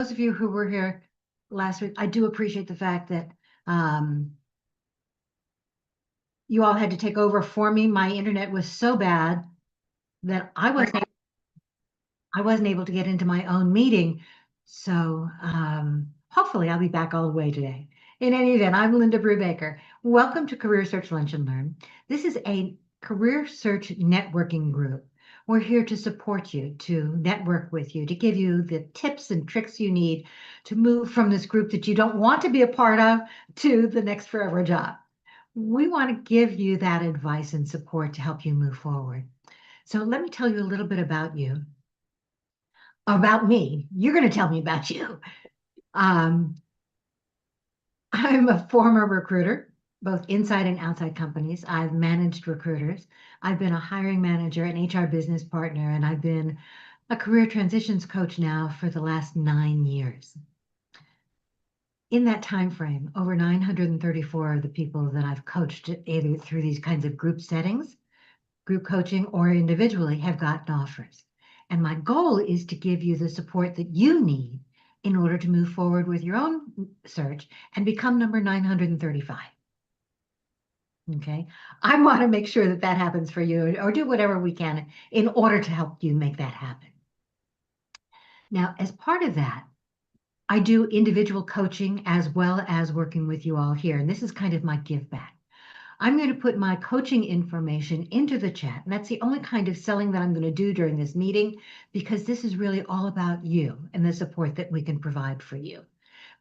Those of you who were here last week, I do appreciate the fact that you all had to take over for me. My internet was so bad that I wasn't able to get into my own meeting. So hopefully I'll be back all the way today. In any event, I'm Linda Brubaker. Welcome to Career Search Lunch and Learn. This is a career search networking group. We're here to support you, to network with you, to give you the tips and tricks you need to move from this group that you don't want to be a part of to the next forever job. We want to give you that advice and support to help you move forward. So let me tell you a little bit about me. You're going to tell me about you. I'm a former recruiter, both inside and outside companies. I've managed recruiters. I've been a hiring manager, an HR business partner, and I've been a career transitions coach now for the last 9 years. In that time frame, over 934 of the people that I've coached either through these kinds of group settings, group coaching, or individually have gotten offers. And my goal is to give you the support that you need in order to move forward with your own search and become number 935. Okay. I want to make sure that that happens for you, or do whatever we can in order to help you make that happen. Now, as part of that, I do individual coaching as well as working with you all here. And this is kind of my give back. I'm going to put my coaching information into the chat. And that's the only kind of selling that I'm going to do during this meeting, because this is really all about you and the support that we can provide for you.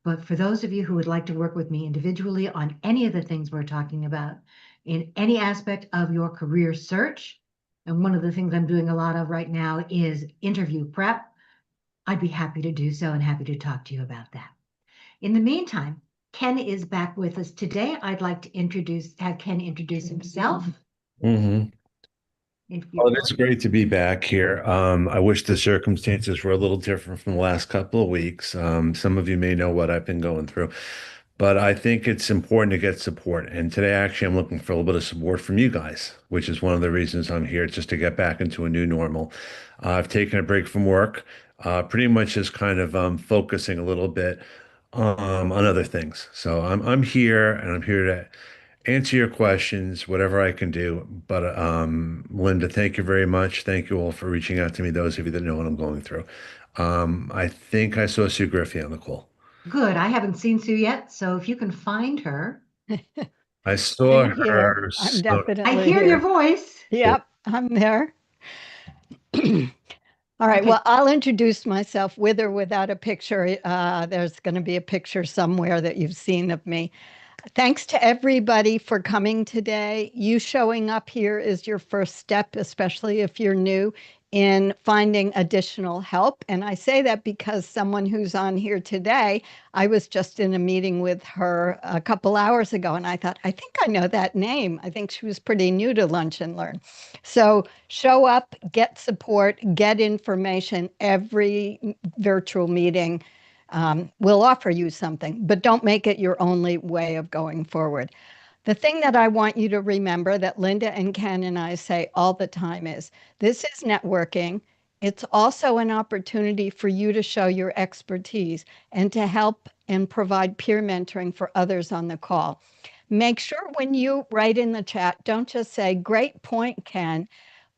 But for those of you who would like to work with me individually on any of the things we're talking about in any aspect of your career search, and one of the things I'm doing a lot of right now is interview prep, I'd be happy to do so and happy to talk to you about that. In the meantime, Ken is back with us today. I'd like to have Ken introduce himself. Mm-hmm. Oh, it's great to be back here. I wish the circumstances were a little different from the last couple of weeks. Some of you may know what I've been going through, but I think it's important to get support. And today, actually, I'm looking for a little bit of support from you guys, which is one of the reasons I'm here, just to get back into a new normal. I've taken a break from work, pretty much just kind of focusing a little bit on other things. So I'm here, and I'm here to answer your questions, whatever I can do. But Linda, thank you very much. Thank you all for reaching out to me, those of you that know what I'm going through. I think I saw Sue Griffey on the call. Good. I haven't seen Sue yet, so if you can find her. I saw I'm here. her. I'm So, I definitely hear your here. voice. Yep, I'm there. All right, Okay. well, I'll introduce myself with or without a picture. There's going to be a picture somewhere that you've seen of me. Thanks to everybody for coming today. You showing up here is your first step, especially if you're new, in finding additional help. And I say that because someone who's on here today, I was just in a meeting with her a couple hours ago, and I thought, I think I know that name. I think she was pretty new to Lunch and Learn. So show up, get support, get information. Every virtual meeting will offer you something, but don't make it your only way of going forward. The thing that I want you to remember that Linda and Ken and I say all the time is this is networking. It's also an opportunity for you to show your expertise and to help and provide peer mentoring for others on the call. Make sure when you write in the chat, don't just say, great point, Ken.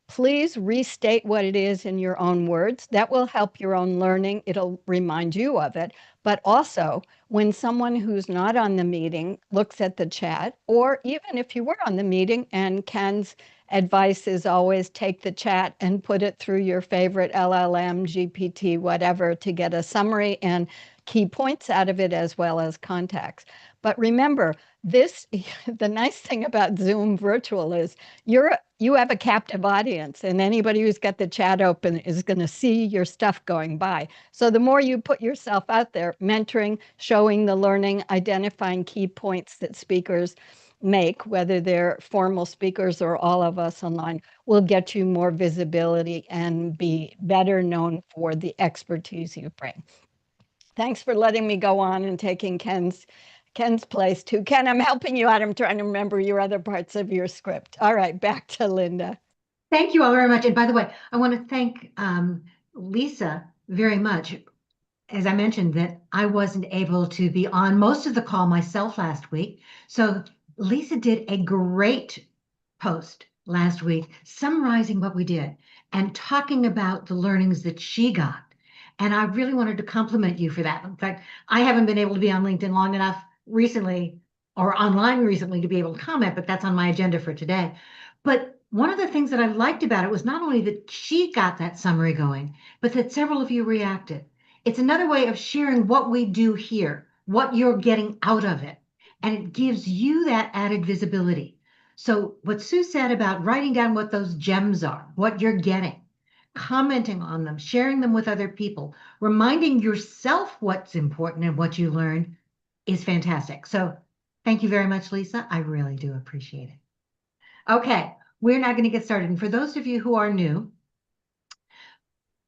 Please restate what it is in your own words. That will help your own learning. It'll remind you of it. But also, when someone who's not on the meeting looks at the chat, or even if you were on the meeting, and Ken's advice is always take the chat and put it through your favorite LLM, GPT, whatever, to get a summary and key points out of it as well as contacts. But remember, the nice thing about Zoom virtual is you have a captive audience, and anybody who's got the chat open is going to see your stuff going by. So the more you put yourself out there, mentoring, showing the learning, identifying key points that speakers make, whether they're formal speakers or all of us online, will get you more visibility and be better known for the expertise you bring. Thanks for letting me go on and taking Ken's place too. Ken, I'm helping you out. I'm trying to remember your other parts of your script. All right, back to Linda. Thank you all very much. And by the way, I want to thank Lisa very much. as I mentioned, that I wasn't able to be on most of the call myself last week. So Lisa did a great post last week summarizing what we did and talking about the learnings that she got. And I really wanted to compliment you for that. In fact, I haven't been able to be on LinkedIn long enough recently or online recently to be able to comment, but that's on my agenda for today. But one of the things that I liked about it was not only that she got that summary going, but that several of you reacted. It's another way of sharing what we do here, what you're getting out of it. And it gives you that added visibility. So what Sue said about writing down what those gems are, what you're getting, commenting on them, sharing them with other people, reminding yourself what's important and what you learned is fantastic. So thank you very much, Lisa. I really do appreciate it. Okay, we're now going to get started. And for those of you who are new,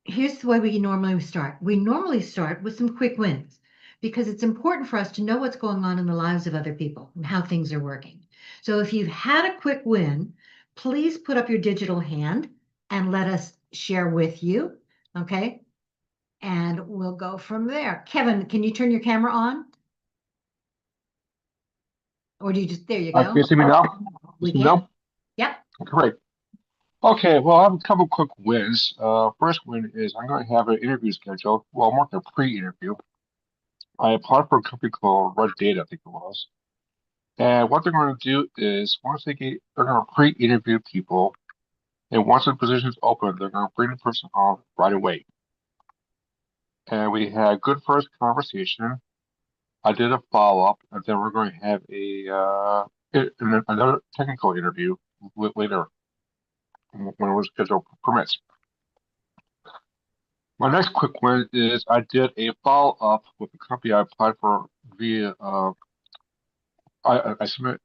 here's the way we normally start. We normally start with some quick wins because it's important for us to know what's going on in the lives of other people and how things are working. So if you've had a quick win, please put up your digital hand and let us share with you. Okay. And we'll go from there. Kevin, can you turn your camera on? Or do you just, there you go. Can you see me now? We See me can. now? Yep. Great. Okay, well, I have a couple quick wins. First win is I'm going to have an interview scheduled. Well, more like a pre-interview. I applied for a company called Red Data, I think it was. And what they're going to do is they're going to pre-interview people. And once the position is open, they're going to bring the person on right away. And we had a good first conversation. I did a follow-up, and then we're going to have another technical interview later when our schedule permits. My next quick one is I did a follow-up with the company I applied for via I submit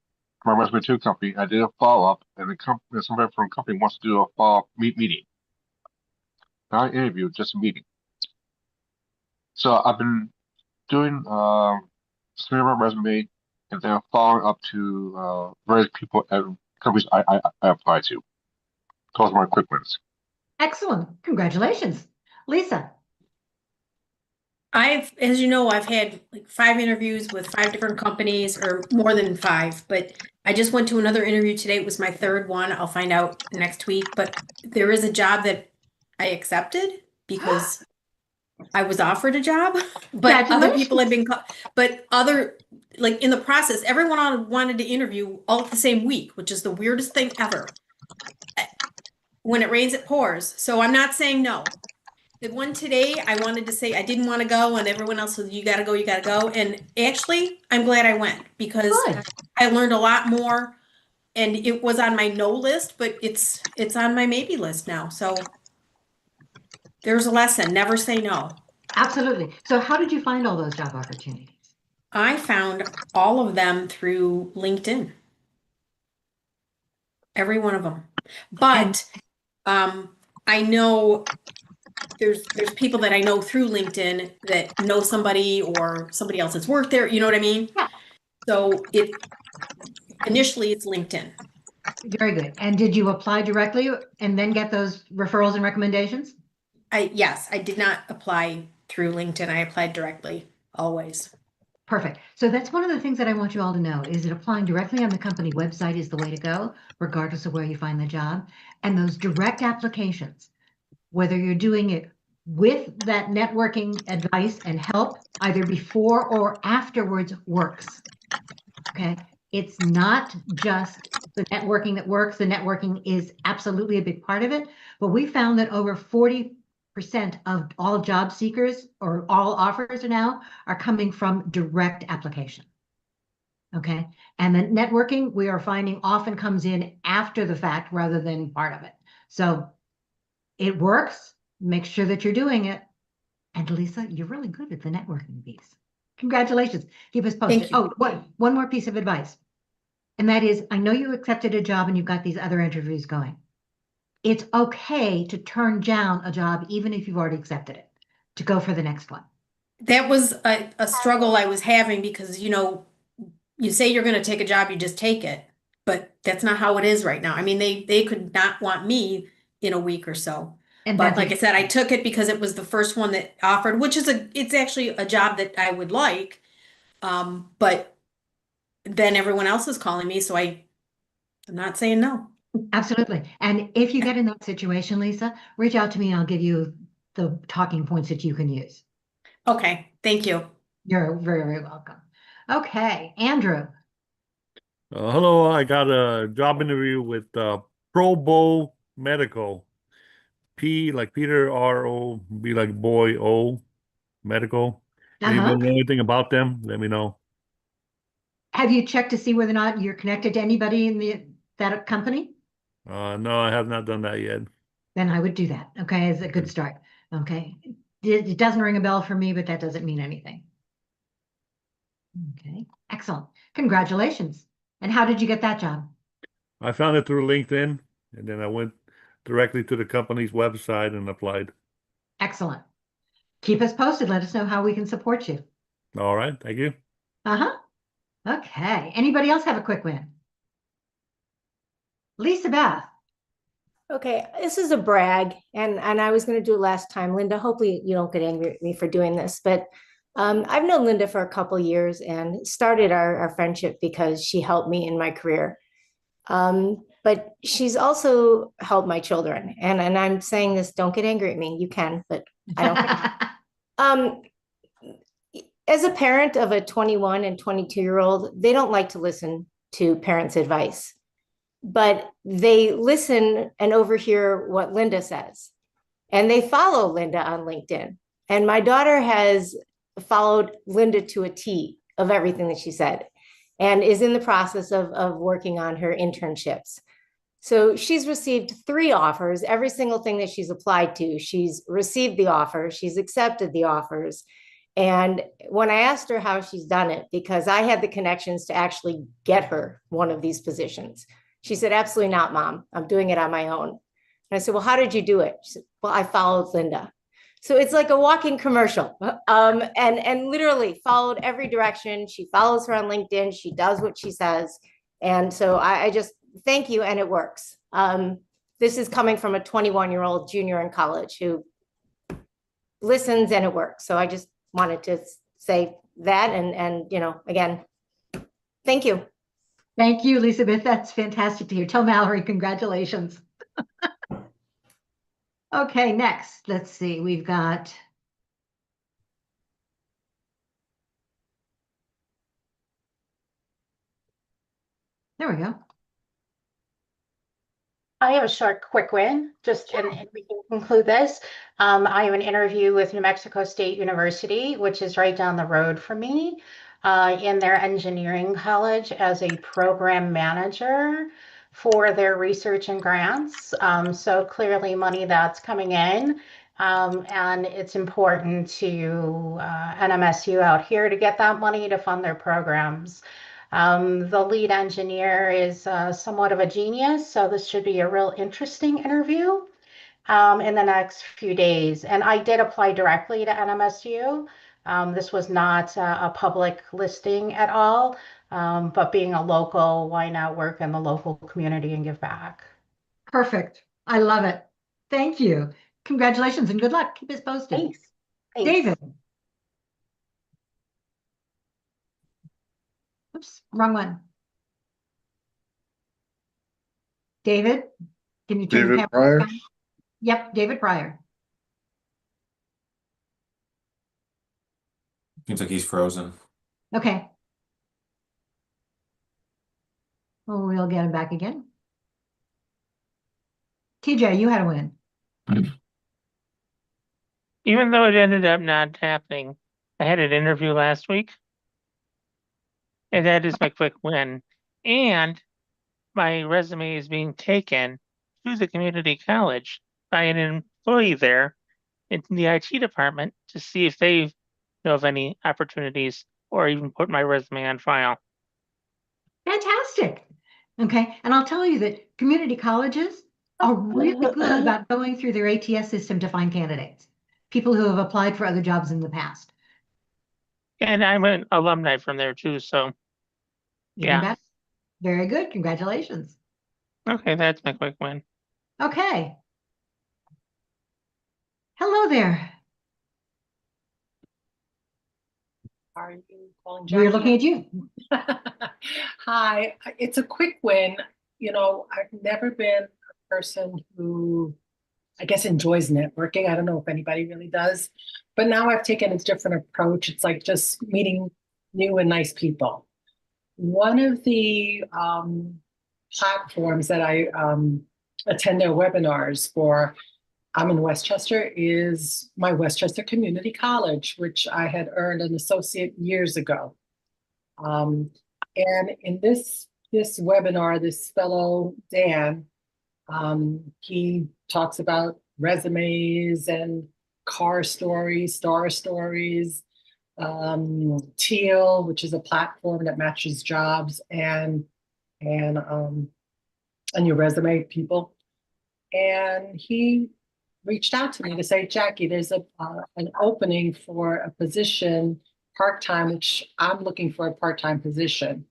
my resume to a company. I did a follow-up, and somebody from the company wants to do a follow-up meeting, not an interview, just a meeting. So I've been doing submitting my resume and then following up to various people at companies I applied to. Those are my quick wins. Excellent. Congratulations. Lisa. As you know, I've had like 5 interviews with 5 different companies, or more than 5, but I just went to another interview today. It was my 3rd one. I'll find out next week, but there is a job that I accepted because I was offered a job, but other people had been, like in the process, everyone wanted to interview all at the same week, which is the weirdest thing ever. When it rains, it pours. So I'm not saying no. The one today, I wanted to say I didn't want to go, and everyone else said, you got to go, you got to go. And actually, I'm glad I went because I learned a lot more, and it was on my no list, but it's on my maybe list now. So there's a lesson. Never say no. Absolutely. So how did you find all those job opportunities? I found all of them through LinkedIn. Every one of them. But I know there's people that I know through LinkedIn that know somebody or somebody else has worked there. You know what I mean? Yeah. So initially it's LinkedIn. Very good. And did you apply directly and then get those referrals and recommendations? Yes, I did not apply through LinkedIn. I applied directly always. Perfect. So that's one of the things that I want you all to know is that applying directly on the company website is the way to go, regardless of where you find the job. And those direct applications, whether you're doing it with that networking advice and help either before or afterwards, works. Okay. It's not just the networking that works. The networking is absolutely a big part of it. But we found that over 40% of all job seekers or all offers now are coming from direct application. Okay. And the networking we are finding often comes in after the fact rather than part of it. So it works. Make sure that you're doing it. And Lisa, you're really good at the networking piece. Congratulations. Keep us posted. Thank you. Oh, one more piece of advice. And that is, I know you accepted a job and you've got these other interviews going. It's okay to turn down a job, even if you've already accepted it, to go for the next one. That was a struggle I was having because, you say you're going to take a job, you just take it. But that's not how it is right now. I mean, they could not want me in a week or so. And But that's like I said, I took it because it was the first one that offered, which is it's actually a job that I would like. But then everyone else is calling me, so I'm not saying no. absolutely. And if you get in that situation, Lisa, reach out to me and I'll give you the talking points that you can use. Okay, thank you. You're very, very welcome. Okay, Andrew. Hello, I got a job interview with Probo Medical. P like Peter, R-O, B like boy, O, Medical. Uh-huh. Anybody know anything about them? Let me know. Have you checked to see whether or not you're connected to anybody in that company? No, I have not done that yet. Then I would do that. Okay, it's a good start. Okay. It doesn't ring a bell for me, but that doesn't mean anything. Okay, excellent. Congratulations. And how did you get that job? I found it through LinkedIn, and then I went directly to the company's website and applied. Excellent. Keep us posted. Let us know how we can support you. All right, thank you. Uh-huh. Okay. Anybody else have a quick win? Lisa Beth. Okay, this is a brag, and I was going to do it last time. Linda, hopefully you don't get angry at me for doing this, but I've known Linda for a couple years and started our friendship because she helped me in my career. But she's also helped my children, and I'm saying this, don't get angry at me. You can, but I don't care. As a parent of a 21 and 22-year-old, they don't like to listen to parents' advice, but they listen and overhear what Linda says, and they follow Linda on LinkedIn. And my daughter has followed Linda to a T of everything that she said, and is in the process of working on her internships. So she's received 3 offers. Every single thing that she's applied to, she's received the offer, she's accepted the offers. And when I asked her how she's done it, because I had the connections to actually get her one of these positions, she said, absolutely not, Mom. I'm doing it on my own. And I said, well, how did you do it? She said, well, I followed Linda. So it's like a walking commercial, and literally followed every direction. She follows her on LinkedIn. She does what she says. And so I just thank you. And it works. This is coming from a 21-year-old junior in college who listens, and it works. So I just wanted to say that. And again, thank you. Thank you, Elizabeth. That's fantastic to hear. Tell Mallory, congratulations. Okay, next, let's see. We've got there we go. I have a short, quick win, just and we can conclude this. I have an interview with New Mexico State University, which is right down the road from me, in their engineering college as a program manager for their research and grants. So clearly money that's coming in. And it's important to NMSU out here to get that money to fund their programs. The lead engineer is somewhat of a genius, so this should be a real interesting interview in the next few days. And I did apply directly to NMSU. This was not a public listing at all, but being a local, why not work in the local community and give back? Perfect. I love it. Thank you. Congratulations and good luck. Keep us posted. Thanks. David. Oops, wrong one. David, can you turn your David camera Pryor. on? Yep, David Pryor. Seems like he's frozen. Okay. Well, we'll get him back again. TJ, you had a win. Even though it ended up not happening, I had an interview last week, and that is my quick win. And my resume is being taken to the community college by an employee there in the IT department to see if they know of any opportunities or even put my resume on file. Fantastic. Okay, and I'll tell you that community colleges are really good about going through their ATS system to find candidates, people who have applied for other jobs in the past. And I'm an alumni from there too, so Even yeah. better. Very good. Congratulations. Okay, that's my quick win. Okay. Hello there. Are you calling We're Jackie? looking at you. Hi, it's a quick win. You know, I've never been a person who, I guess, enjoys networking. I don't know if anybody really does, but now I've taken a different approach. It's like just meeting new and nice people. One of the platforms that I attend their webinars for, I'm in Westchester, is my Westchester Community College, which I had earned an associate years ago. And in this webinar, this fellow, Dan, he talks about resumes and car stories, star stories, Teal, which is a platform that matches jobs and your resume people. And he reached out to me to say, Jackie, there's an opening for a position part-time, which I'm looking for a part-time position.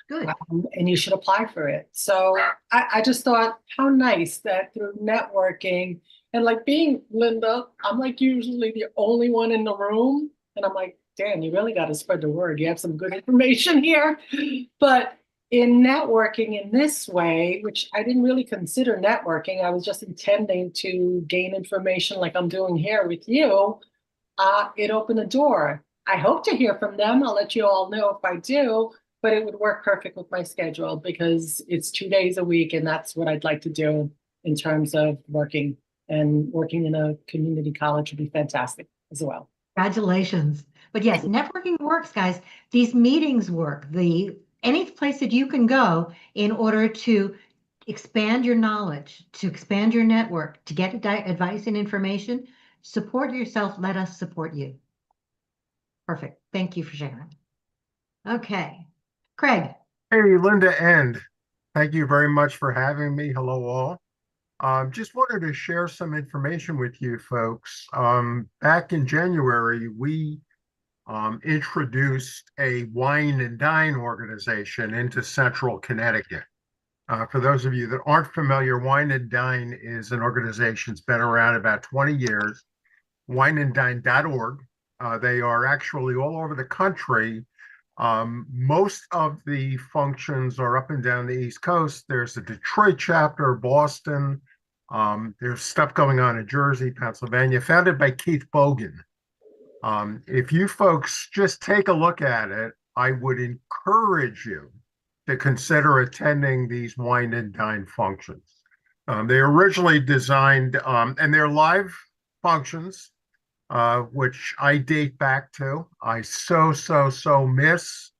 Good. And you should apply for it. So I just thought, how nice that through networking and like being Linda, I'm like usually the only one in the room. And I'm like, Dan, you really got to spread the word. You have some good information here. But in networking in this way, which I didn't really consider networking, I was just intending to gain information like I'm doing here with you. It opened a door. I hope to hear from them. I'll let you all know if I do, but it would work perfect with my schedule because it's 2 days a week, and that's what I'd like to do in terms of working. And working in a community college would be fantastic as well. Congratulations. But yes, networking works, guys. These meetings work. Any place that you can go in order to expand your knowledge, to expand your network, to get advice and information, support yourself. Let us support you. Perfect. Thank you for sharing. Okay. Craig. Hey, Linda End. Thank you very much for having me. Hello, all. Just wanted to share some information with you folks. Back in January, we introduced a wine and dine organization into Central Connecticut. For those of you that aren't familiar, Wine and Dine is an organization that's been around about 20 years, wineanddine.org. They are actually all over the country. Most of the functions are up and down the East Coast. There's a Detroit chapter, Boston. There's stuff going on in Jersey, Pennsylvania, founded by Keith Bogan. If you folks just take a look at it, I would encourage you to consider attending these wine and dine functions. They originally designed, and they're live functions, which I date back to. I so miss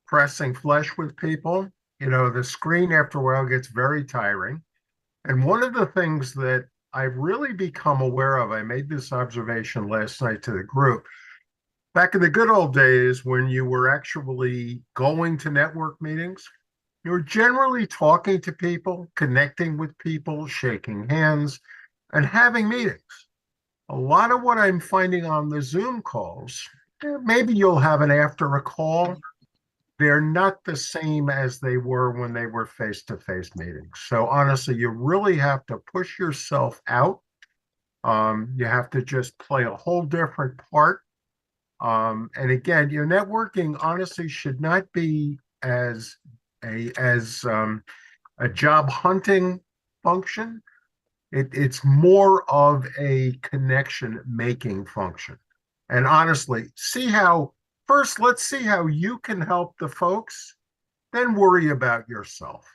pressing flesh with people. You know, the screen after a while gets very tiring. And one of the things that I've really become aware of, I made this observation last night to the group. Back in the good old days when you were actually going to network meetings, you were generally talking to people, connecting with people, shaking hands, and having meetings. A lot of what I'm finding on the Zoom calls, maybe you'll have an after a call. They're not the same as they were when they were face-to-face meetings. So honestly, you really have to push yourself out. You have to just play a whole different part. And again, your networking honestly should not be as a job hunting function. It's more of a connection making function. And honestly, let's see how you can help the folks, then worry about yourself.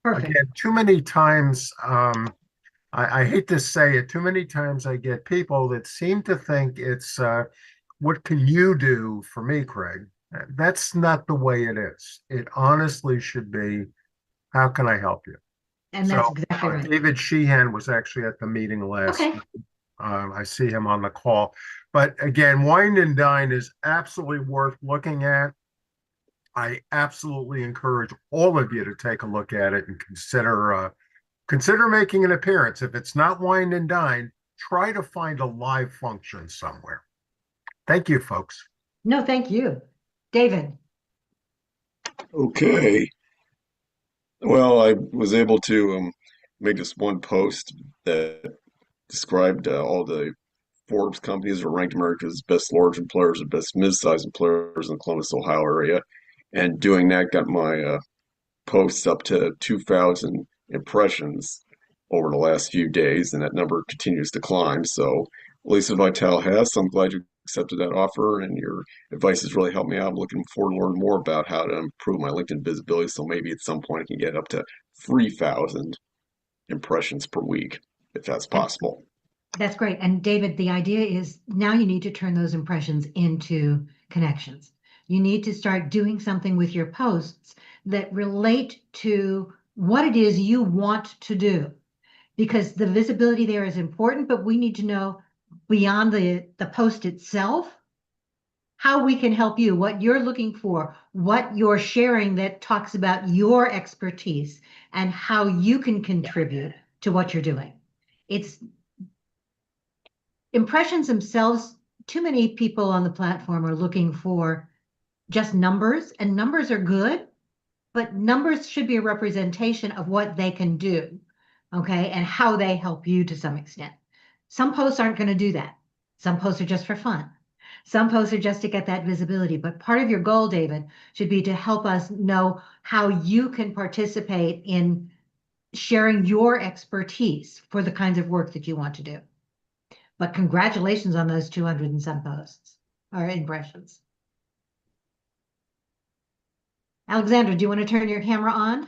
Perfect. Again, too many times, I hate to say it, too many times I get people that seem to think it's, what can you do for me, Craig? That's not the way it is. It honestly should be, how can I help you? And that's exactly right. David Sheehan was actually at the meeting last night. I see him on the call. But again, Wine and Dine is absolutely worth looking at. I absolutely encourage all of you to take a look at it and consider making an appearance. If it's not Wine and Dine, try to find a live function somewhere. Thank you, folks. No, thank you. David. Okay. Well, I was able to make this one post that described all the Forbes companies are ranked America's best large employers and best mid-sized employers in the Columbus, Ohio area. And doing that got my posts up to 2,000 impressions over the last few days, and that number continues to climb. So, Lisa Vitale Hess, I'm glad you accepted that offer, and your advice has really helped me out. I'm looking forward to learn more about how to improve my LinkedIn visibility. So maybe at some point I can get up to 3,000 impressions per week, if that's possible. That's great. And David, the idea is now you need to turn those impressions into connections. You need to start doing something with your posts that relate to what it is you want to do. Because the visibility there is important, but we need to know beyond the post itself, how we can help you, what you're looking for, what you're sharing that talks about your expertise and how you can contribute to what you're doing. It's impressions themselves, too many people on the platform are looking for just numbers, and numbers are good, but numbers should be a representation of what they can do, okay, and how they help you to some extent. Some posts aren't going to do that. Some posts are just for fun. Some posts are just to get that visibility. But part of your goal, David, should be to help us know how you can participate in sharing your expertise for the kinds of work that you want to do. But congratulations on those 200 and some posts or impressions. Alexandra, do you want to turn your camera on?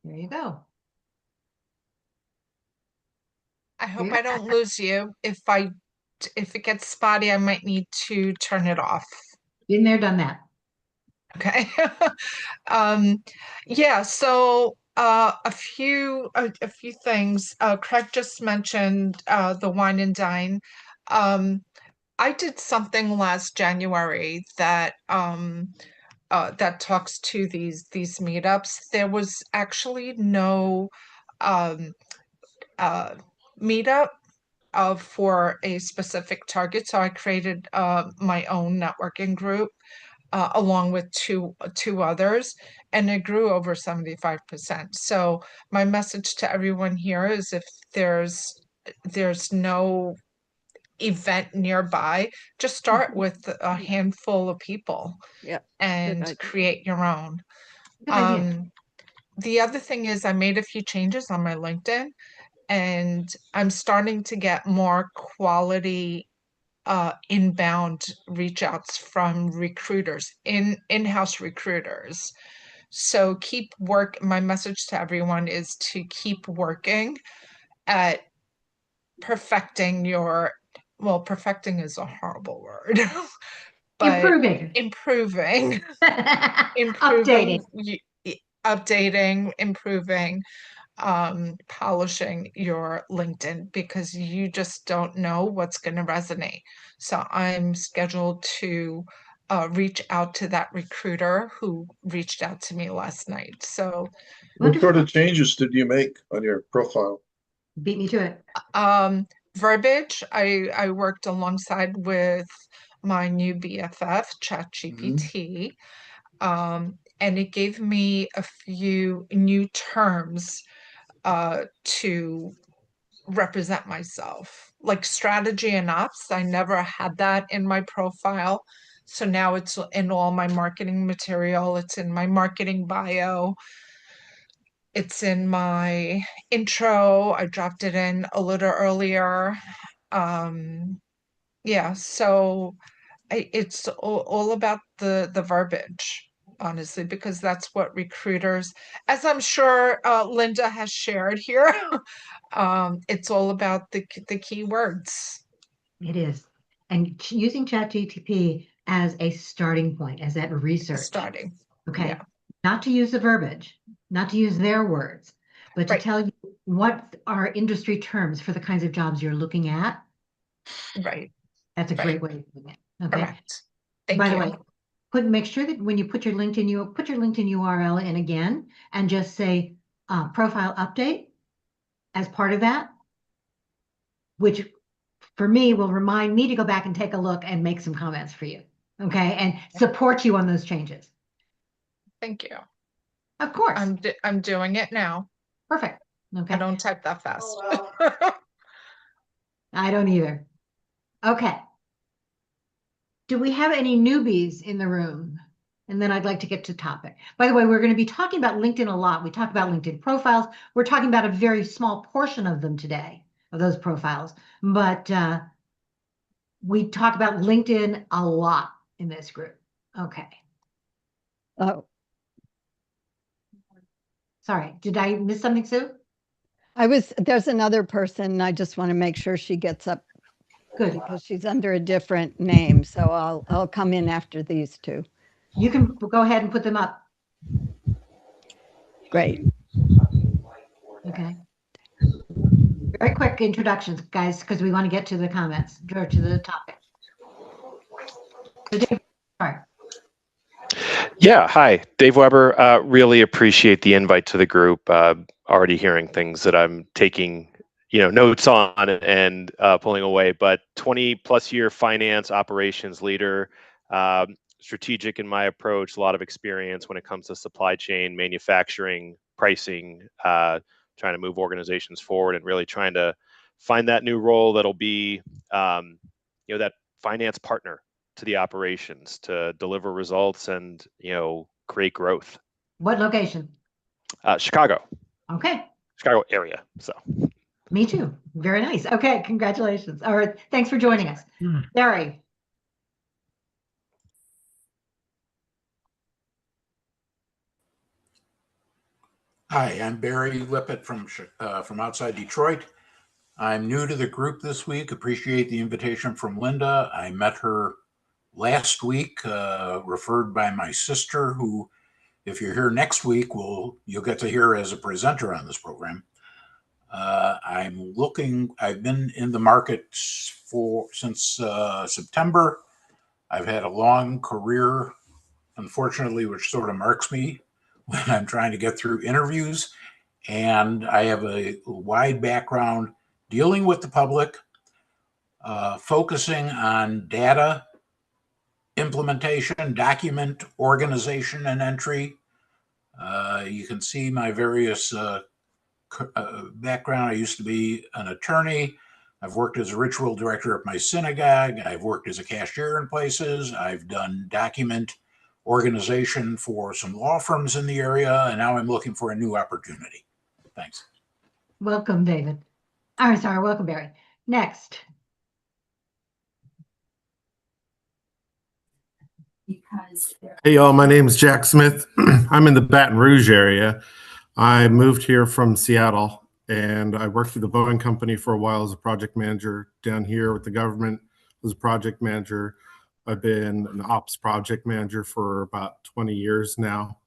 There you go. I hope I don't lose you. If it gets spotty, I might need to turn it off. Been there, done that. Okay. Yeah, so a few things. Craig just mentioned the wine and dine. I did something last January that that talks to these meetups. There was actually no meetup for a specific target, so I created my own networking group along with two others, and it grew over 75%. So my message to everyone here is if there's no event nearby, just start with a handful of people. Yeah, and create your own. Good idea. The other thing is I made a few changes on my LinkedIn, and I'm starting to get more quality inbound reach outs from recruiters, in-house recruiters. So my message to everyone is to keep working at perfecting perfecting is a horrible word. But improving. Updating, improving, polishing your LinkedIn, because you just don't know what's going to resonate. So I'm scheduled to reach out to that recruiter who reached out to me last night. So what sort of changes did you make on your profile? Beat me to it. Verbiage. I worked alongside with my new BFF, ChatGPT. And it gave me a few new terms to represent myself, like strategy and ops. I never had that in my profile. So now it's in all my marketing material. It's in my marketing bio. It's in my intro. I dropped it in a little earlier. Yeah, so it's all about the verbiage, honestly, because that's what recruiters, as I'm sure Linda has shared here, it's all about the keywords. It is. And using ChatGPT as a starting point, as that research. Okay. Yeah. Not to use the verbiage, not to use their words, but to tell you what are industry terms for the kinds of jobs you're looking at. Right. That's a great way of doing it. Okay. Correct. Thank By you. the way, make sure that when you put your LinkedIn, URL in again and just say profile update as part of that, which for me will remind me to go back and take a look and make some comments for you. Okay. And support you on those changes. Thank you. Of course. I'm doing it now. Perfect. Okay. I don't type that fast. I don't either. Okay. Do we have any newbies in the room? And then I'd like to get to topic. By the way, we're going to be talking about LinkedIn a lot. We talk about LinkedIn profiles. We're talking about a very small portion of them today, of those profiles. But we talk about LinkedIn a lot in this group. Okay. Oh, Sorry, did I miss something, Sue? there's another person. I just want to make sure she gets up. Good. Because she's under a different name. So I'll come in after these two. You can go ahead and put them up. Great. Okay. Very quick introductions, guys, because we want to get to the comments or to the topic. So Dave, all right. Yeah, hi, Dave Weber. Really appreciate the invite to the group. Already hearing things that I'm taking, notes on and pulling away. But 20+ year finance operations leader, strategic in my approach, a lot of experience when it comes to supply chain, manufacturing, pricing, trying to move organizations forward, and really trying to find that new role that'll be, that finance partner to the operations to deliver results and create growth. What location? Chicago. Okay. Chicago area. So. Me too. Very nice. Okay, congratulations. All right, thanks for joining us. Barry. Hi, I'm Barry Lippett from outside Detroit. I'm new to the group this week. Appreciate the invitation from Linda. I met her last week, referred by my sister, who, if you're here next week, you'll get to hear as a presenter on this program. I've been in the market since September. I've had a long career, unfortunately, which sort of marks me when I'm trying to get through interviews. And I have a wide background dealing with the public, focusing on data implementation, document organization and entry. You can see my various background. I used to be an attorney. I've worked as a ritual director at my synagogue. I've worked as a cashier in places. I've done document organization for some law firms in the area, and now I'm looking for a new opportunity. Thanks. Welcome, David. I'm sorry, welcome, Barry. Next. Hey y'all, my name is Jack Smith. I'm in the Baton Rouge area. I moved here from Seattle and I worked for the Boeing company for a while as a project manager. Down here with the government as a project manager. I've been an ops project manager for about 20 years now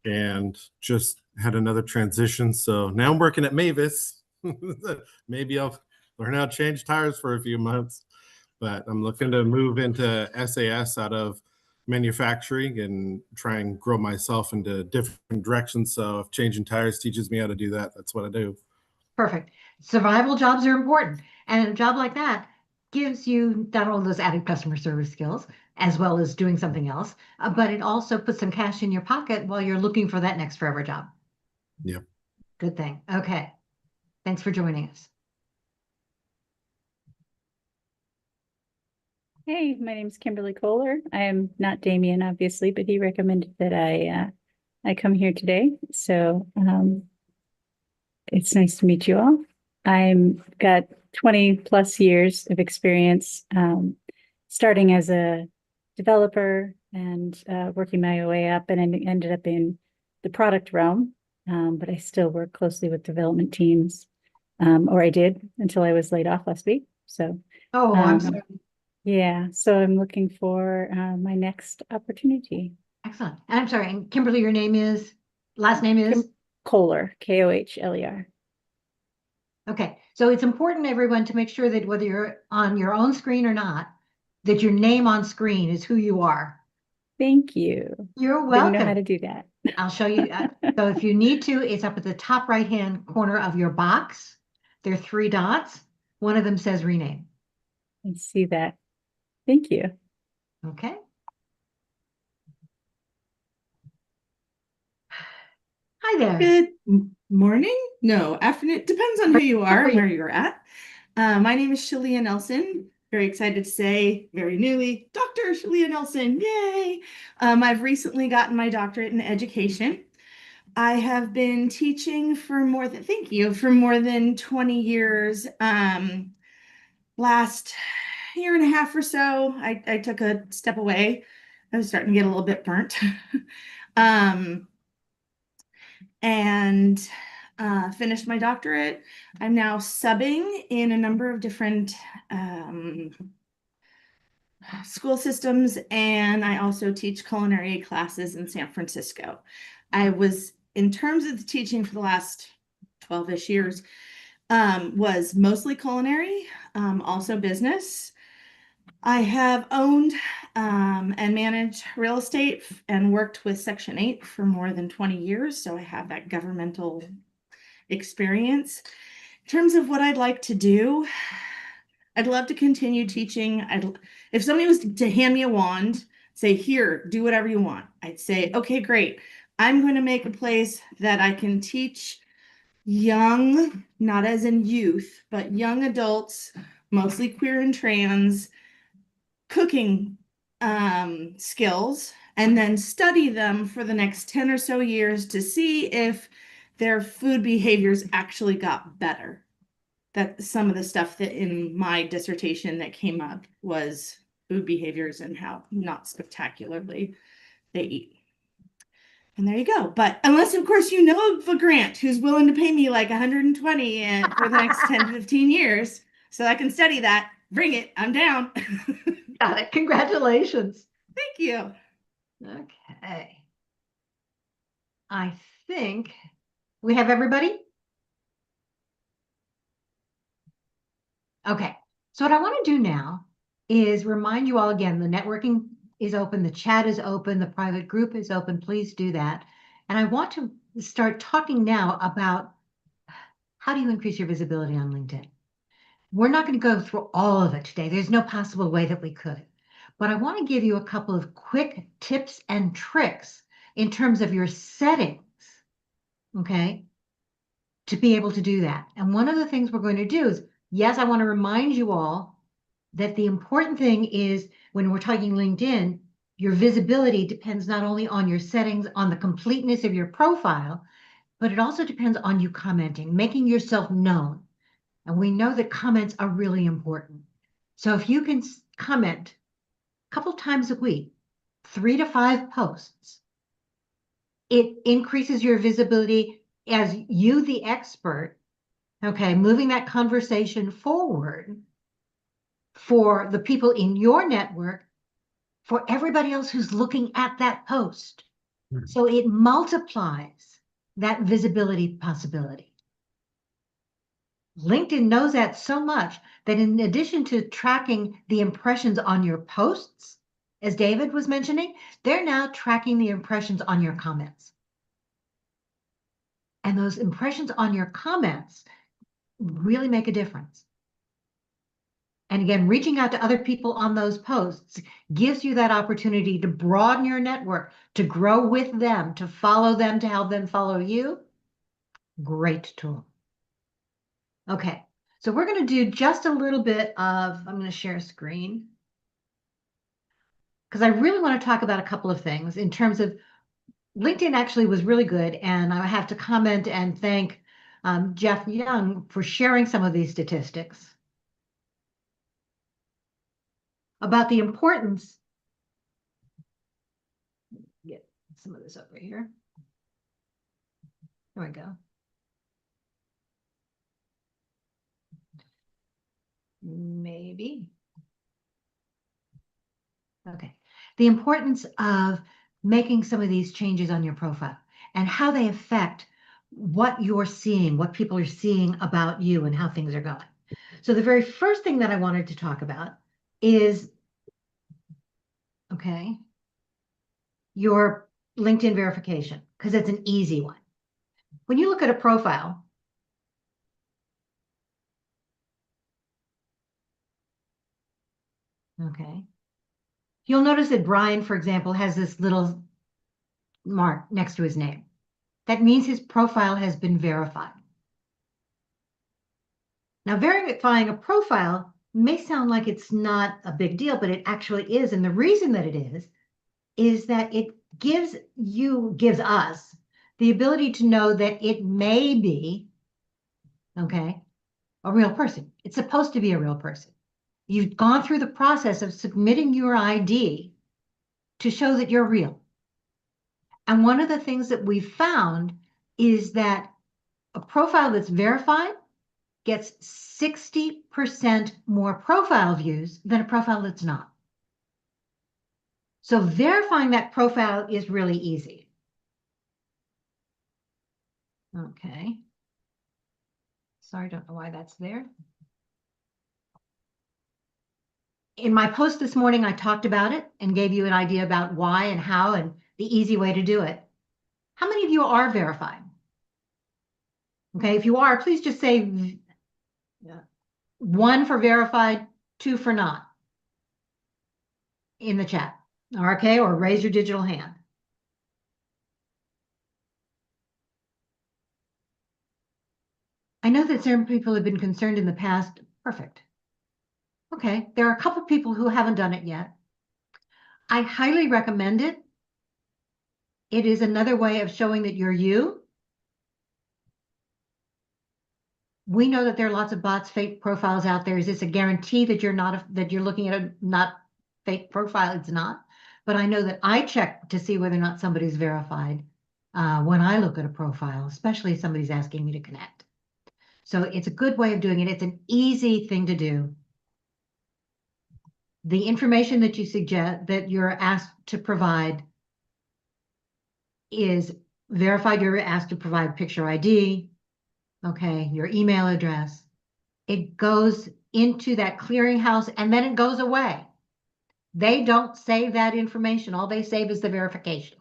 and just had another transition. So now I'm working at Mavis. Maybe I'll learn how to change tires for a few months, but I'm looking to move into SAS out of manufacturing and try and grow myself into different directions. So if changing tires teaches me how to do that, that's what I do. Perfect. Survival jobs are important. And a job like that gives you not only those added customer service skills, as well as doing something else, but it also puts some cash in your pocket while you're looking for that next forever job. Yeah. Good thing. Okay. Thanks for joining us. Hey, my name is Kimberly Kohler. I am not Damien, obviously, but he recommended that I come here today. So it's nice to meet you all. I'm got 20+ years of experience, starting as a developer and working my way up, and I ended up in the product realm. But I still work closely with development teams, or I did until I was laid off last week. So, I'm sorry. Yeah, so I'm looking for my next opportunity. Excellent. And I'm sorry, and Kimberly, your name is, last name is? Kohler, Kohler. Okay, so it's important, everyone, to make sure that whether you're on your own screen or not, that your name on screen is who you are. Thank you. You're welcome. Didn't know how to do that. I'll show you. So if you need to, it's up at the top right-hand corner of your box. There are 3 dots. One of them says rename. I see that. Thank you. Okay. Hi there. Good morning. No, afternoon. Depends on who you are and where you're at. My name is Shalia Nelson. Very excited to say, very newly, Dr. Shalia Nelson, yay! I've recently gotten my doctorate in education. I have been teaching for thank you, for more than 20 years. Last year and a half or so, I took a step away. I was starting to get a little bit burnt. And finished my doctorate. I'm now subbing in a number of different school systems, and I also teach culinary classes in San Francisco. I was, in terms of the teaching for the last 12-ish years, was mostly culinary, also business. I have owned and managed real estate and worked with Section 8 for more than 20 years, so I have that governmental experience. In terms of what I'd like to do, I'd love to continue teaching. If somebody was to hand me a wand, say, here, do whatever you want, I'd say, okay, great. I'm going to make a place that I can teach young, not as in youth, but young adults, mostly queer and trans, cooking skills, and then study them for the next 10 or so years to see if their food behaviors actually got better. That's some of the stuff that in my dissertation that came up was food behaviors and how not spectacularly they eat. And there you go. But unless, of course, you know of a grant who's willing to pay me like 120 for the next 10, 15 years so I can study that, bring it. I'm down. Got it. Congratulations. Thank you. Okay. I think we have everybody. Okay. So what I want to do now is remind you all again, the networking is open, the chat is open, the private group is open. Please do that. And I want to start talking now about how do you increase your visibility on LinkedIn? We're not going to go through all of it today. There's no possible way that we could. But I want to give you a couple of quick tips and tricks in terms of your settings, okay, to be able to do that. And one of the things we're going to do is, yes, I want to remind you all that the important thing is when we're talking LinkedIn, your visibility depends not only on your settings, on the completeness of your profile, but it also depends on you commenting, making yourself known. And we know that comments are really important. So if you can comment a couple times a week, 3 to 5 posts, it increases your visibility as you, the expert, okay, moving that conversation forward for the people in your network, for everybody else who's looking at that post. So it multiplies that visibility possibility. LinkedIn knows that so much that in addition to tracking the impressions on your posts, as David was mentioning, they're now tracking the impressions on your comments. And those impressions on your comments really make a difference. And again, reaching out to other people on those posts gives you that opportunity to broaden your network, to grow with them, to follow them, to help them follow you. Great tool. Okay, so we're going to do just a little bit of, I'm going to share a screen, because I really want to talk about a couple of things in terms of LinkedIn actually was really good. And I have to comment and thank Jeff Young for sharing some of these statistics about the importance. Get some of this over here. There we go. Maybe. Okay. The importance of making some of these changes on your profile and how they affect what you're seeing, what people are seeing about you and how things are going. So the very first thing that I wanted to talk about is, okay, your LinkedIn verification, because it's an easy one. When you look at a profile, okay, you'll notice that Brian, for example, has this little mark next to his name. That means his profile has been verified. Now, verifying a profile may sound like it's not a big deal, but it actually is. And the reason that it is that it gives us the ability to know that it may be, okay, a real person. It's supposed to be a real person. You've gone through the process of submitting your ID to show that you're real. And one of the things that we've found is that a profile that's verified gets 60% more profile views than a profile that's not. So verifying that profile is really easy. Okay. Sorry, don't know why that's there. In my post this morning, I talked about it and gave you an idea about why and how and the easy way to do it. How many of you are verified? Okay, if you are, please just say 1 for verified, 2 for not in the chat. Okay, or raise your digital hand. I know that certain people have been concerned in the past. Perfect. Okay, there are a couple people who haven't done it yet. I highly recommend it. It is another way of showing that you're you. We know that there are lots of bots, fake profiles out there. Is this a guarantee that you're not that you're looking at a not fake profile? It's not. But I know that I check to see whether or not somebody's verified when I look at a profile, especially if somebody's asking me to connect. So it's a good way of doing it. It's an easy thing to do. The information that you suggest that you're asked to provide is verified. You're asked to provide picture ID, okay, your email address. It goes into that clearinghouse and then it goes away. They don't save that information. All they save is the verification.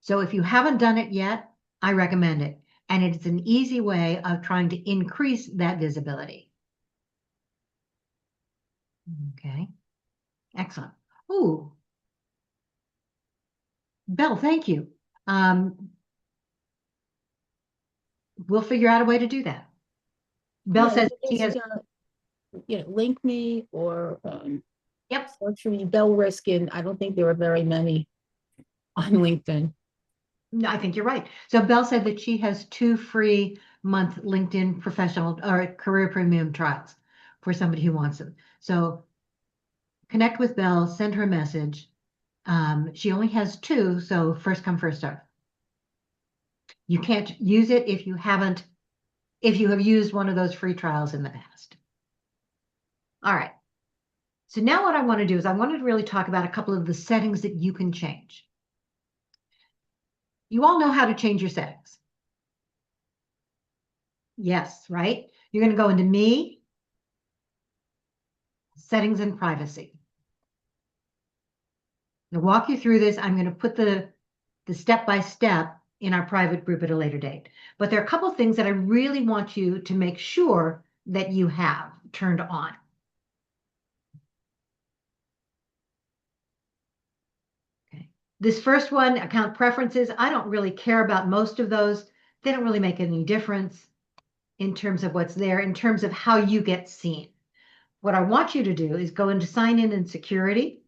So if you haven't done it yet, I recommend it. And it's an easy way of trying to increase that visibility. Okay, excellent. Ooh, Belle, thank you. We'll figure out a way to do that. Belle Yeah, says you she just, has. link me or Yep. search for me, Belle Riskin. I don't think there are very many on LinkedIn. No, I think you're right. So Belle said that she has 2 free month LinkedIn professional or career premium trials for somebody who wants them. So connect with Belle, send her a message. She only has 2, so first come, first serve. You can't use it if you have used one of those free trials in the past. All right. So now what I want to do is I wanted to really talk about a couple of the settings that you can change. You all know how to change your settings. Yes, right? You're going to go into Me, Settings and Privacy. To walk you through this, I'm going to put the step-by-step in our private group at a later date. But there are a couple of things that I really want you to make sure that you have turned on. Okay. This first one, account preferences, I don't really care about most of those. They don't really make any difference in terms of what's there, in terms of how you get seen. What I want you to do is go into sign in and security.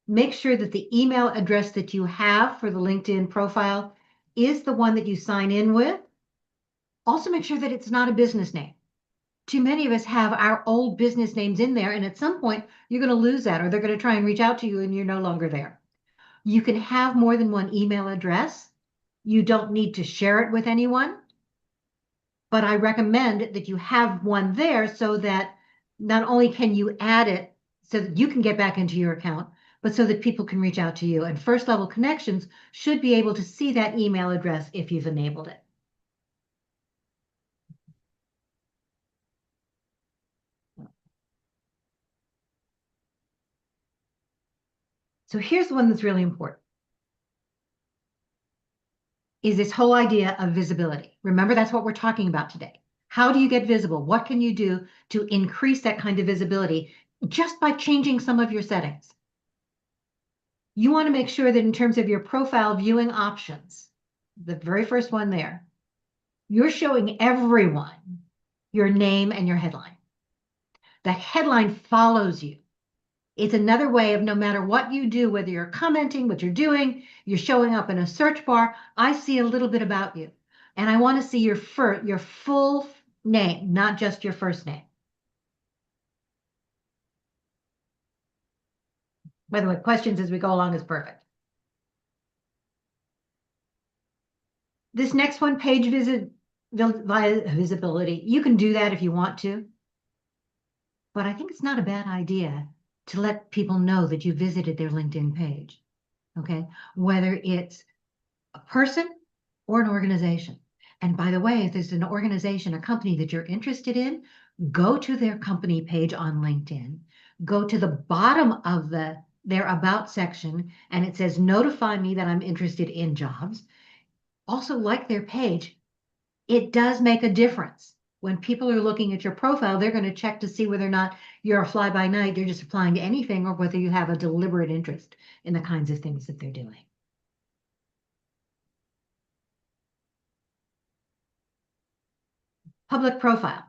Make sure that the email address that you have for the LinkedIn profile is the one that you sign in with. Also make sure that it's not a business name. Too many of us have our old business names in there, and at some point you're going to lose that, or they're going to try and reach out to you and you're no longer there. You can have more than one email address. You don't need to share it with anyone, but I recommend that you have one there so that not only can you add it so that you can get back into your account, but so that people can reach out to you. And first level connections should be able to see that email address if you've enabled it. So here's the one that's really important. Is this whole idea of visibility. Remember, that's what we're talking about today. How do you get visible? What can you do to increase that kind of visibility just by changing some of your settings? You want to make sure that in terms of your profile viewing options, the very first one there, You're showing everyone your name and your headline. That headline follows you. It's another way of no matter what you do, whether you're commenting, what you're doing, you're showing up in a search bar, I see a little bit about you. And I want to see your full name, not just your first name. By the way, questions as we go along is perfect. This next one, page visibility. You can do that if you want to. But I think it's not a bad idea to let people know that you visited their LinkedIn page. Okay? Whether it's a person or an organization. And by the way, if there's an organization, a company that you're interested in, go to their company page on LinkedIn. Go to the bottom of their About section, and it says, notify me that I'm interested in jobs. Also, like their page. It does make a difference. When people are looking at your profile, they're going to check to see whether or not you're a fly-by-night, you're just applying to anything, or whether you have a deliberate interest in the kinds of things that they're doing. Public profile.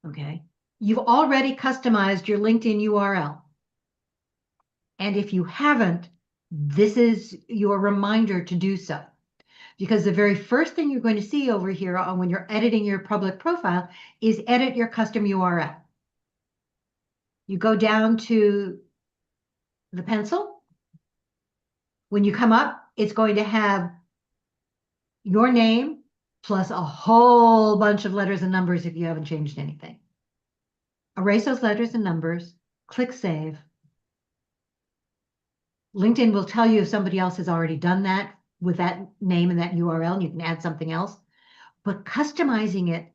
Okay. You've already customized your LinkedIn URL. And if you haven't, this is your reminder to do so. Because the very first thing you're going to see over here when you're editing your public profile is edit your custom URL. You go down to the pencil. When you come up, it's going to have your name plus a whole bunch of letters and numbers if you haven't changed anything. Erase those letters and numbers, click save. LinkedIn will tell you if somebody else has already done that with that name and that URL, and you can add something else. But customizing it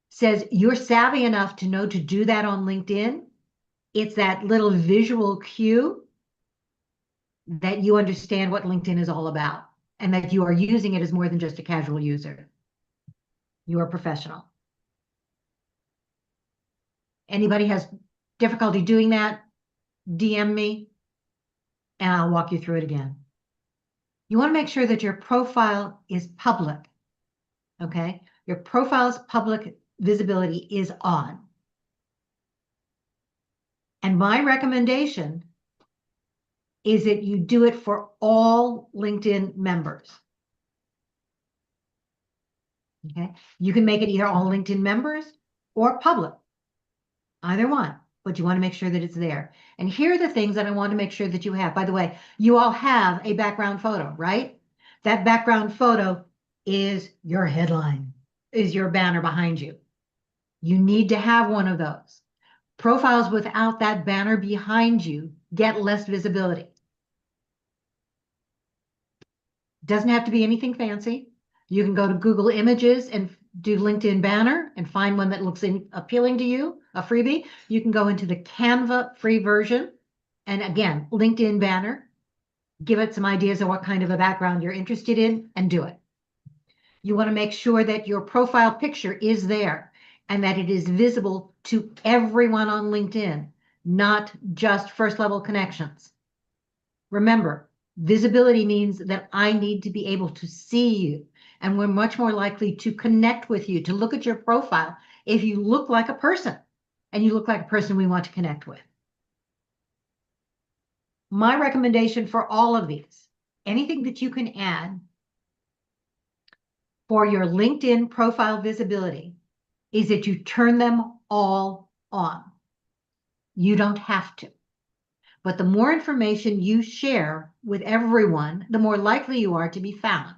says you're savvy enough to know to do that on LinkedIn. It's that little visual cue that you understand what LinkedIn is all about and that you are using it as more than just a casual user. You are professional. Anybody has difficulty doing that, DM me and I'll walk you through it again. You want to make sure that your profile is public, okay? Your profile's public visibility is on. And my recommendation is that you do it for all LinkedIn members. Okay? You can make it either all LinkedIn members or public, either one, but you want to make sure that it's there. And here are the things that I want to make sure that you have. By the way, you all have a background photo, right? That background photo is your headline, is your banner behind you. You need to have one of those. Profiles without that banner behind you get less visibility. Doesn't have to be anything fancy. You can go to Google Images and do LinkedIn banner and find one that looks appealing to you, a freebie. You can go into the Canva free version. And again, LinkedIn banner, give it some ideas of what kind of a background you're interested in and do it. You want to make sure that your profile picture is there and that it is visible to everyone on LinkedIn, not just first level connections. Remember, visibility means that I need to be able to see you, and we're much more likely to connect with you, to look at your profile if you look like a person and you look like a person we want to connect with. My recommendation for all of these, anything that you can add for your LinkedIn profile visibility, is that you turn them all on. You don't have to. But the more information you share with everyone, the more likely you are to be found.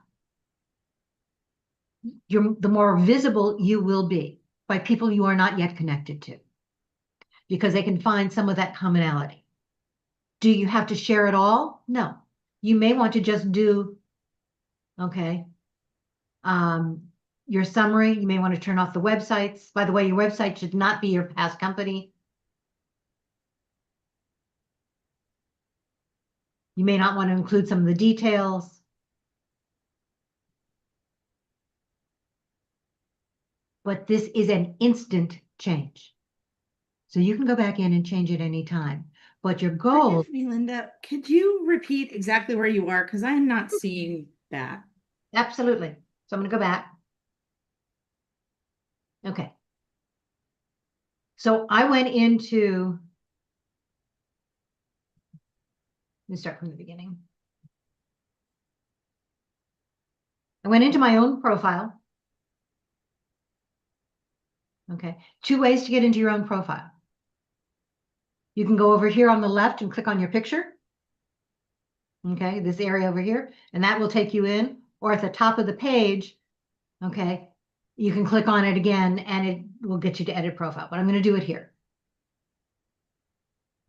The more visible you will be by people you are not yet connected to, because they can find some of that commonality. Do you have to share it all? No. You may want to just do, okay, your summary. You may want to turn off the websites. By the way, your website should not be your past company. You may not want to include some of the details. But this is an instant change. So you can go back in and change it anytime. But your goal... Forgive me, Linda, could you repeat exactly where you are? Because I'm not seeing that. Absolutely. So I'm going to go back. Okay. So I went into, let me start from the beginning. I went into my own profile. Okay. 2 ways to get into your own profile. You can go over here on the left and click on your picture. Okay, this area over here, and that will take you in, or at the top of the page, okay, you can click on it again and it will get you to edit profile, but I'm going to do it here.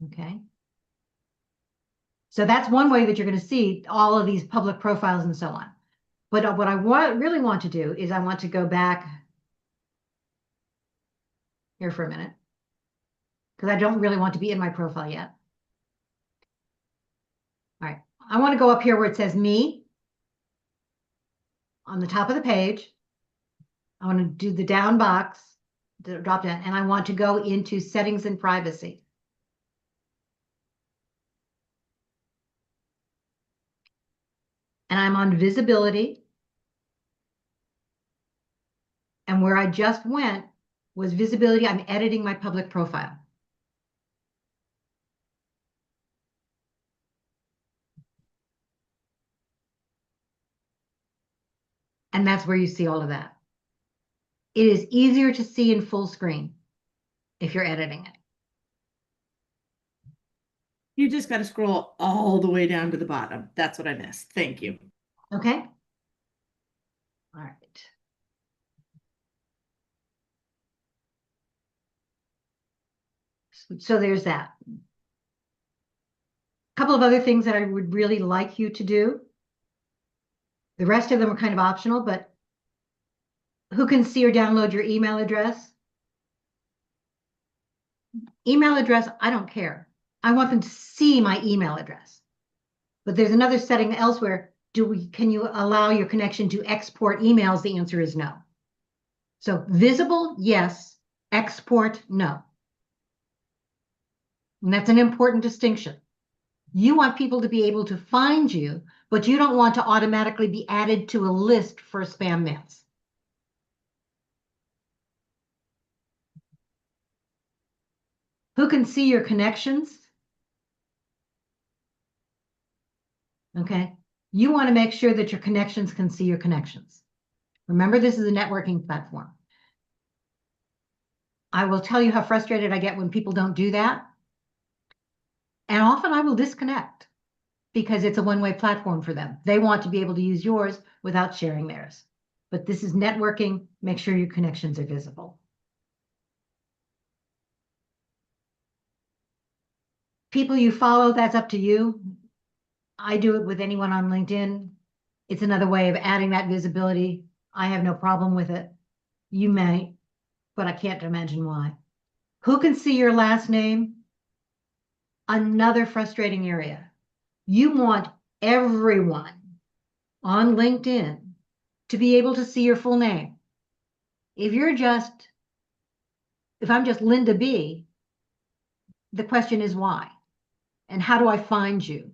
Okay. So that's one way that you're going to see all of these public profiles and so on. But what I really want to do is I want to go back here for a minute because I don't really want to be in my profile yet. All right. I want to go up here where it says me on the top of the page. I want to do the down box, the drop down, and I want to go into settings and privacy. And I'm on visibility. And where I just went was visibility. I'm editing my public profile. And that's where you see all of that. It is easier to see in full screen if you're editing it. You just got to scroll all the way down to the bottom. That's what I missed. Thank you. Okay. All right. So there's that. A couple of other things that I would really like you to do. The rest of them are kind of optional, but who can see or download your email address? Email address, I don't care. I want them to see my email address. But there's another setting elsewhere. Can you allow your connection to export emails? The answer is no. So visible, yes. Export, no. And that's an important distinction. You want people to be able to find you, but you don't want to automatically be added to a list for spam mails. Who can see your connections? Okay. You want to make sure that your connections can see your connections. Remember, this is a networking platform. I will tell you how frustrated I get when people don't do that. And often I will disconnect because it's a one-way platform for them. They want to be able to use yours without sharing theirs. But this is networking. Make sure your connections are visible. People you follow, that's up to you. I do it with anyone on LinkedIn. It's another way of adding that visibility. I have no problem with it. You may, but I can't imagine why. Who can see your last name? Another frustrating area. You want everyone on LinkedIn to be able to see your full name. If I'm just Linda B, the question is why? And how do I find you?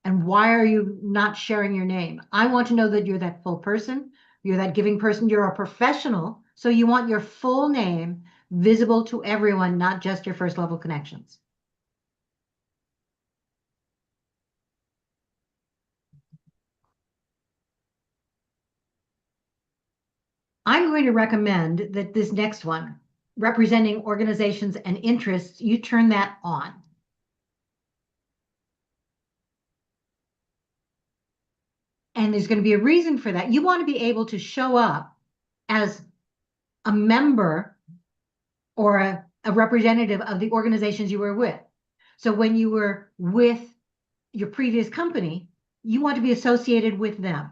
And why are you not sharing your name? I want to know that you're that full person, you're that giving person, you're a professional. So you want your full name visible to everyone, not just your first level connections. I'm going to recommend that this next one, representing organizations and interests, you turn that on. And there's going to be a reason for that. You want to be able to show up as a member or a representative of the organizations you were with. So when you were with your previous company, you want to be associated with them.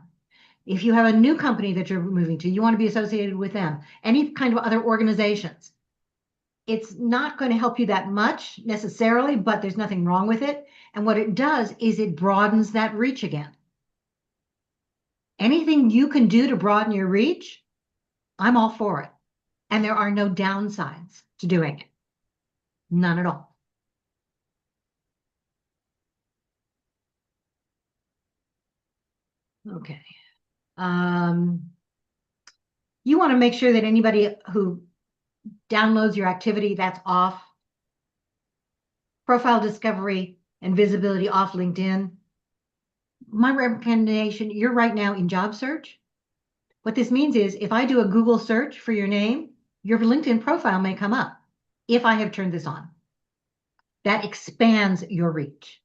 If you have a new company that you're moving to, you want to be associated with them. Any kind of other organizations. It's not going to help you that much necessarily, but there's nothing wrong with it. And what it does is it broadens that reach again. Anything you can do to broaden your reach, I'm all for it. And there are no downsides to doing it. None at all. Okay. You want to make sure that anybody who downloads your activity, that's off. Profile discovery and visibility off LinkedIn. My recommendation, you're right now in job search. What this means is if I do a Google search for your name, your LinkedIn profile may come up if I have turned this on. That expands your reach.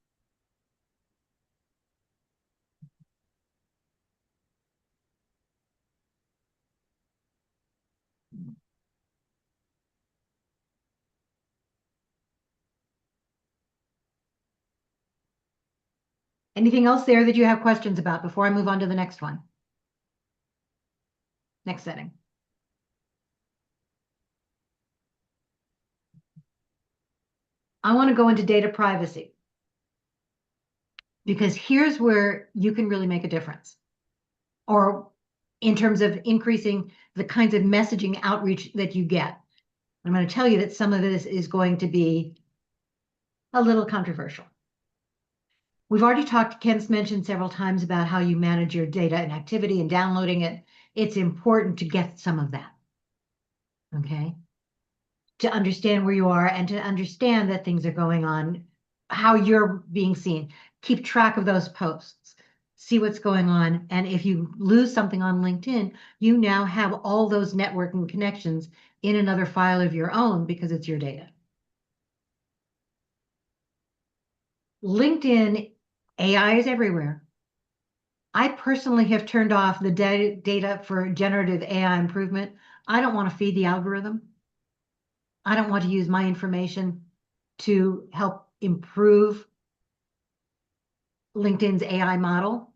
Anything else there that you have questions about before I move on to the next one? Next setting. I want to go into data privacy because here's where you can really make a difference, or in terms of increasing the kinds of messaging outreach that you get. I'm going to tell you that some of this is going to be a little controversial. We've already talked, Ken's mentioned several times about how you manage your data and activity and downloading it. It's important to get some of that, okay? To understand where you are and to understand that things are going on, how you're being seen. Keep track of those posts, see what's going on. And if you lose something on LinkedIn, you now have all those networking connections in another file of your own because it's your data. LinkedIn, AI is everywhere. I personally have turned off the data for generative AI improvement. I don't want to feed the algorithm. I don't want to use my information to help improve LinkedIn's AI model.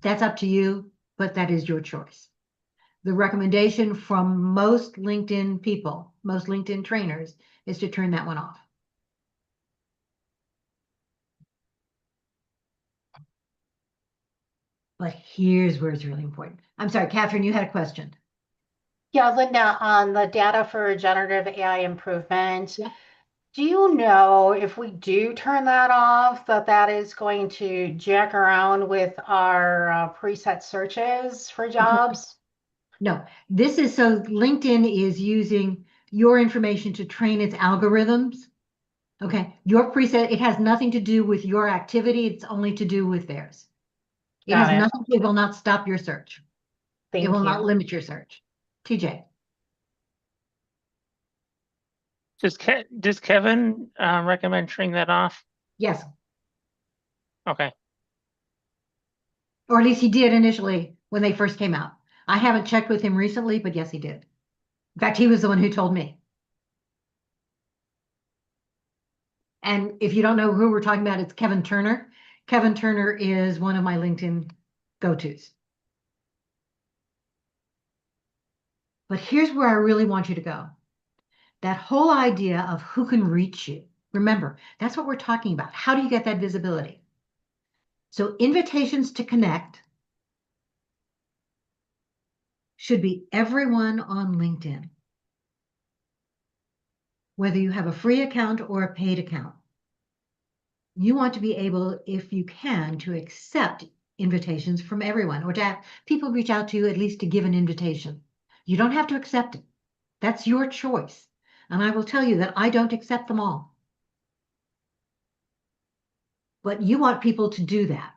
That's up to you, but that is your choice. The recommendation from most LinkedIn people, most LinkedIn trainers, is to turn that one off. But here's where it's really important. I'm sorry, Catherine, you had a question. Yeah, Linda, on the data for generative AI improvement, do you know if we do turn that off, that is going to jack around with our preset searches for jobs? No, this is so LinkedIn is using your information to train its algorithms. Okay, your preset, it has nothing to do with your activity. It's only to do with theirs. It has nothing, it will not stop your search. It will not limit your search. TJ. Does Kevin recommend turning that off? Yes. Okay. Or at least he did initially when they first came out. I haven't checked with him recently, but yes, he did. In fact, he was the one who told me. And if you don't know who we're talking about, it's Kevin Turner. Kevin Turner is one of my LinkedIn go-tos. But here's where I really want you to go. That whole idea of who can reach you. Remember, that's what we're talking about. How do you get that visibility? So invitations to connect should be everyone on LinkedIn, whether you have a free account or a paid account. You want to be able, if you can, to accept invitations from everyone, or to have people reach out to you at least to give an invitation. You don't have to accept it. That's your choice. And I will tell you that I don't accept them all. But you want people to do that.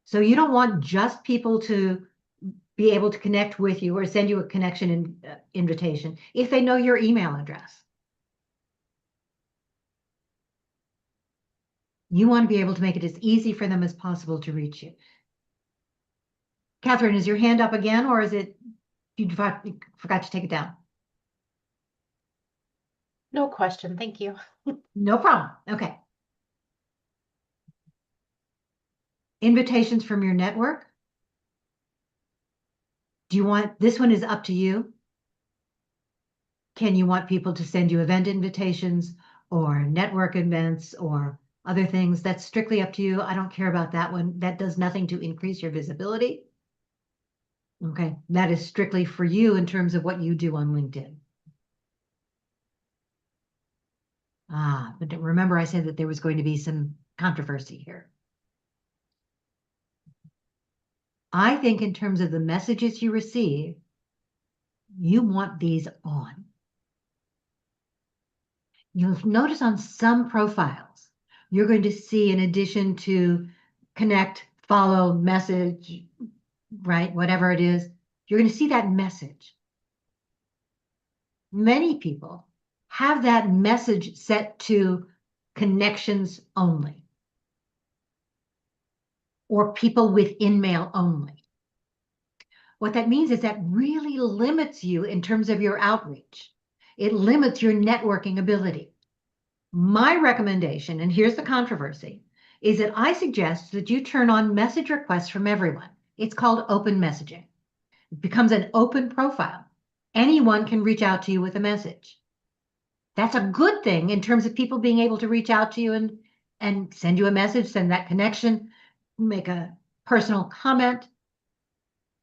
So you don't want just people to be able to connect with you or send you a connection invitation if they know your email address. You want to be able to make it as easy for them as possible to reach you. Catherine, is your hand up again, or is it you forgot to take it down? No question. Thank you. No problem. Okay. Invitations from your network. Do you want, this one is up to you. Can you want people to send you event invitations or network events or other things? That's strictly up to you. I don't care about that one. That does nothing to increase your visibility. Okay, that is strictly for you in terms of what you do on LinkedIn. But remember I said that there was going to be some controversy here. I think in terms of the messages you receive, you want these on. You'll notice on some profiles, you're going to see, in addition to connect, follow, message, right, whatever it is, you're going to see that message. Many people have that message set to connections only, or people with InMail only. What that means is that really limits you in terms of your outreach. It limits your networking ability. My recommendation, and here's the controversy, is that I suggest that you turn on message requests from everyone. It's called open messaging. It becomes an open profile. Anyone can reach out to you with a message. That's a good thing in terms of people being able to reach out to you and send you a message, send that connection, make a personal comment,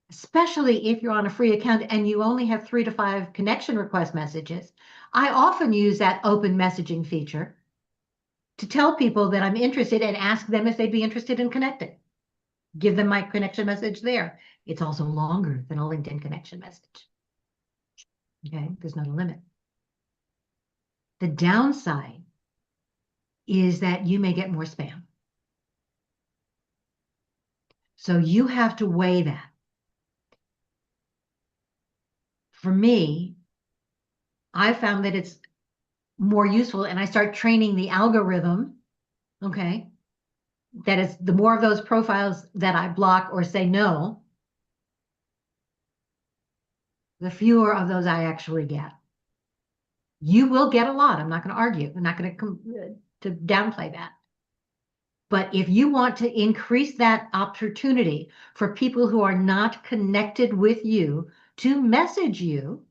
especially if you're on a free account and you only have 3 to 5 connection request messages. I often use that open messaging feature to tell people that I'm interested and ask them if they'd be interested in connecting. Give them my connection message there. It's also longer than a LinkedIn connection message. Okay, there's not a limit. The downside is that you may get more spam. So you have to weigh that. For me, I found that it's more useful, and I start training the algorithm, okay? That is, the more of those profiles that I block or say no, the fewer of those I actually get. You will get a lot. I'm not going to argue. I'm not going to downplay that. But if you want to increase that opportunity for people who are not connected with you to message you,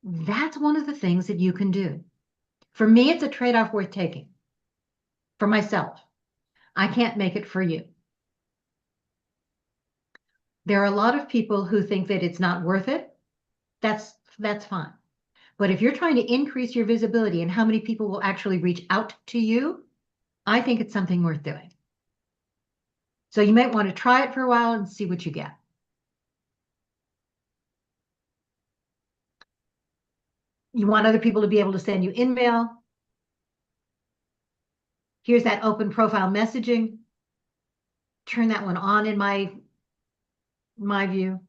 that's one of the things that you can do. For me, it's a trade-off worth taking. For myself, I can't make it for you. There are a lot of people who think that it's not worth it. That's fine. But if you're trying to increase your visibility and how many people will actually reach out to you, I think it's something worth doing. So you might want to try it for a while and see what you get. You want other people to be able to send you InMail. Here's that open profile messaging. Turn that one on in my view.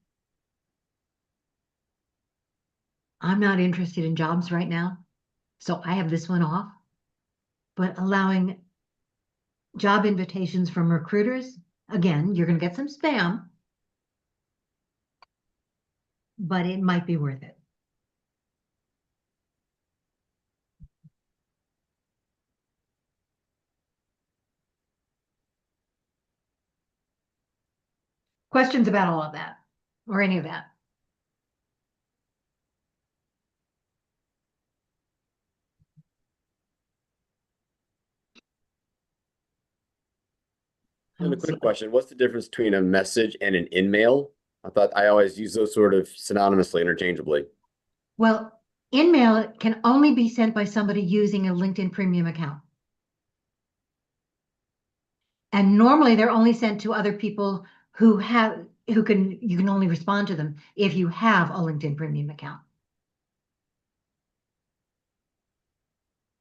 I'm not interested in jobs right now, so I have this one off. But allowing job invitations from recruiters, again, you're going to get some spam, but it might be worth it. Questions about all of that or any of that? And a quick question, what's the difference between a message and an InMail? I thought I always use those sort of synonymously, interchangeably. Well, InMail can only be sent by somebody using a LinkedIn Premium account. And normally they're only sent to other people you can only respond to them if you have a LinkedIn Premium account.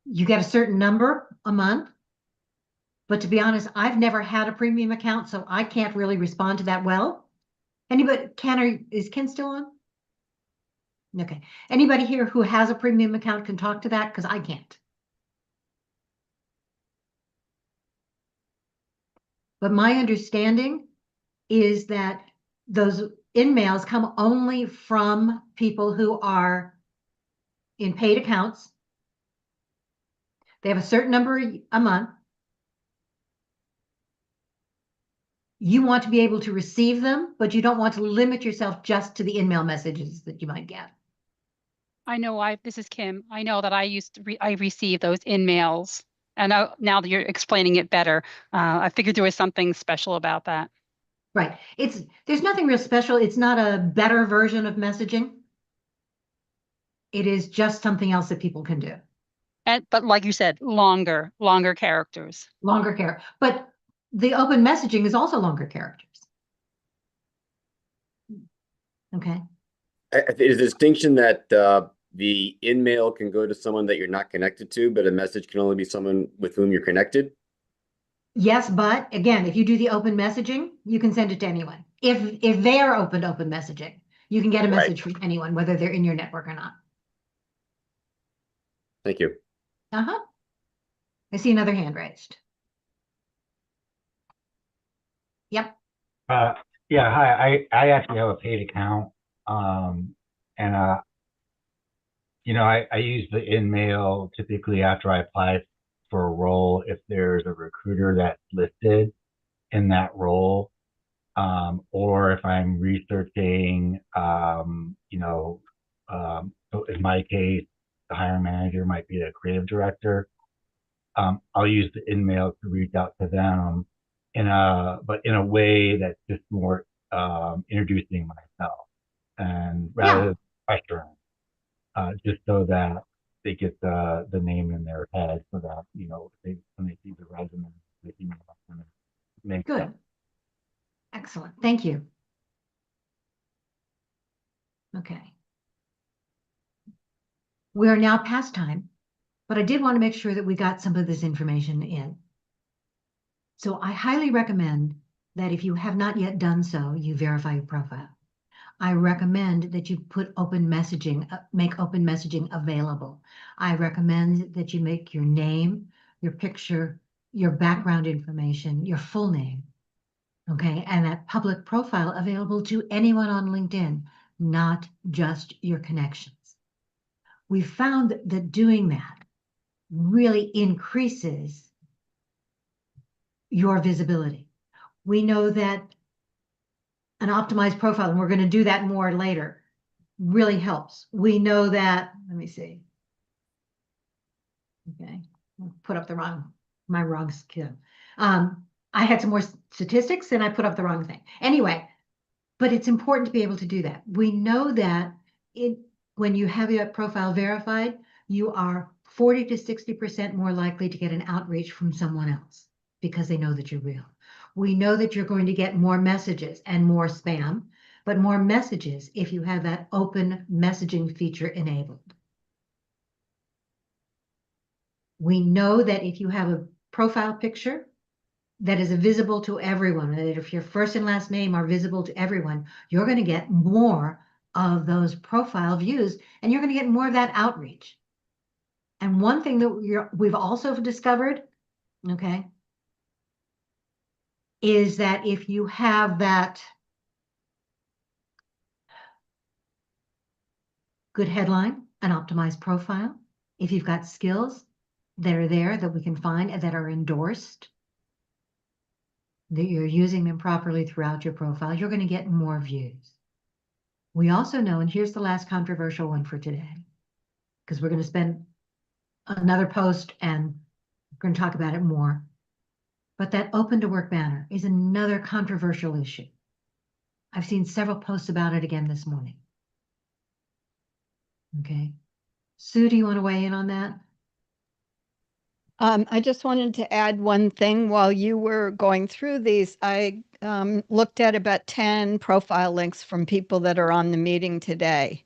You get a certain number a month. But to be honest, I've never had a premium account, so I can't really respond to that well. Anybody, is Ken still on? Okay. Anybody here who has a premium account can talk to that, because I can't. But my understanding is that those InMails come only from people who are in paid accounts. They have a certain number a month. You want to be able to receive them, but you don't want to limit yourself just to the InMail messages that you might get. I know this is Kim. I know that I receive those InMails, and now that you're explaining it better, I figured there was something special about that. Right. There's nothing real special. It's not a better version of messaging. It is just something else that people can do. But like you said, longer characters. Longer characters. But the open messaging is also longer characters. Okay. Is the distinction that the in-mail can go to someone that you're not connected to, but a message can only be someone with whom you're connected? Yes, but again, if you do the open messaging, you can send it to anyone. If they are open to open messaging, you can get a message from anyone, whether they're in your network or not. Thank you. Uh-huh. I see another hand raised. Yep. Yeah, hi. I actually have a paid account. And I use the in-mail typically after I apply for a role if there's a recruiter that's listed in that role. Or if I'm researching, so in my case, the hiring manager might be the creative director. I'll use the in-mail to reach out to them but in a way that's just more introducing myself and rather than pressuring, just so that they get the name in their head so that, when they see the resume, they see make Good. sense. Excellent. Thank you. Okay. We are now past time, but I did want to make sure that we got some of this information in. So I highly recommend that if you have not yet done so, you verify your profile. I recommend that you put open messaging, make open messaging available. I recommend that you make your name, your picture, your background information, your full name, okay, and that public profile available to anyone on LinkedIn, not just your connections. We found that doing that really increases your visibility. We know that an optimized profile, and we're going to do that more later, really helps. We know that, let me see. Okay, I'll put up my wrong skill. I had some more statistics and I put up the wrong thing. Anyway, but it's important to be able to do that. We know that when you have your profile verified, you are 40 to 60% more likely to get an outreach from someone else because they know that you're real. We know that you're going to get more messages and more spam, but more messages if you have that open messaging feature enabled. We know that if you have a profile picture that is visible to everyone, that if your first and last name are visible to everyone, you're going to get more of those profile views and you're going to get more of that outreach. And one thing that we've also discovered, okay, is that if you have that good headline, an optimized profile, if you've got skills that are there that we can find and that are endorsed, that you're using them properly throughout your profile, you're going to get more views. We also know, and here's the last controversial one for today, because we're going to spend another post and we're going to talk about it more. But that open to work banner is another controversial issue. I've seen several posts about it again this morning. Okay. Sue, do you want to weigh in on that? I just wanted to add one thing. While you were going through these, I looked at about 10 profile links from people that are on the meeting today.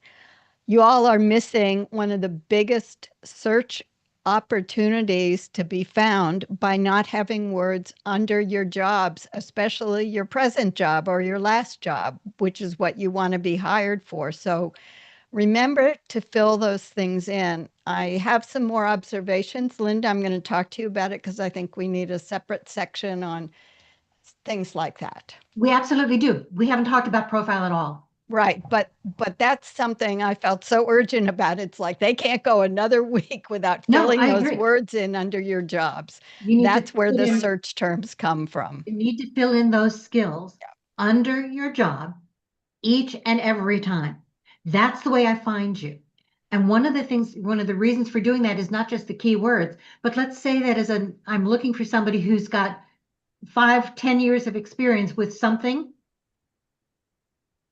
You all are missing one of the biggest search opportunities to be found by not having words under your jobs, especially your present job or your last job, which is what you want to be hired for. So remember to fill those things in. I have some more observations. Linda, I'm going to talk to you about it because I think we need a separate section on things like that. We absolutely do. We haven't talked about profile at all. Right, but that's something I felt so urgent about. It's like they can't go another week without filling those words in under your jobs. That's where the search terms come from. You need to fill in those skills under your job each and every time. That's the way I find you. And one of the reasons for doing that is not just the keywords, but let's say that I'm looking for somebody who's got 5-10 years of experience with something.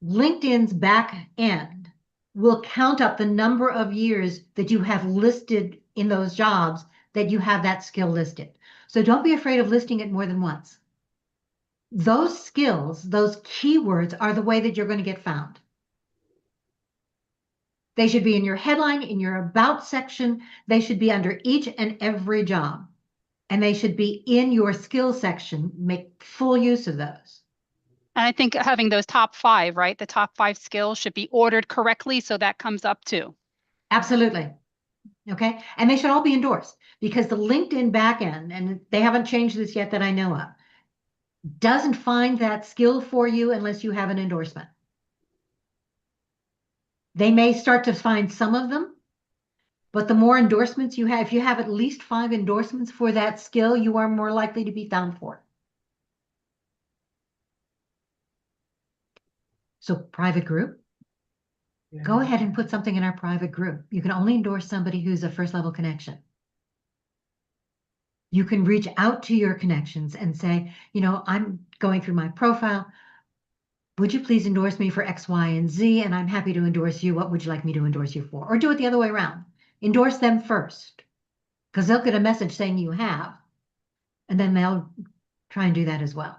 LinkedIn's back end will count up the number of years that you have listed in those jobs that you have that skill listed. So don't be afraid of listing it more than once. Those skills, those keywords are the way that you're going to get found. They should be in your headline, in your about section. They should be under each and every job. And they should be in your skills section. Make full use of those. And I think having those top 5, right? The top 5 skills should be ordered correctly, so that comes up too. Absolutely. Okay. And they should all be endorsed, because the LinkedIn backend, and they haven't changed this yet that I know of, doesn't find that skill for you unless you have an endorsement. They may start to find some of them, but the more endorsements you have, if you have at least 5 endorsements for that skill, you are more likely to be found for. So private group, go ahead and put something in our private group. You can only endorse somebody who's a first level connection. You can reach out to your connections and say, you know, I'm going through my profile. Would you please endorse me for X, Y, and Z? And I'm happy to endorse you. What would you like me to endorse you for? Or do it the other way around. Endorse them first, because they'll get a message saying you have, and then they'll try and do that as well.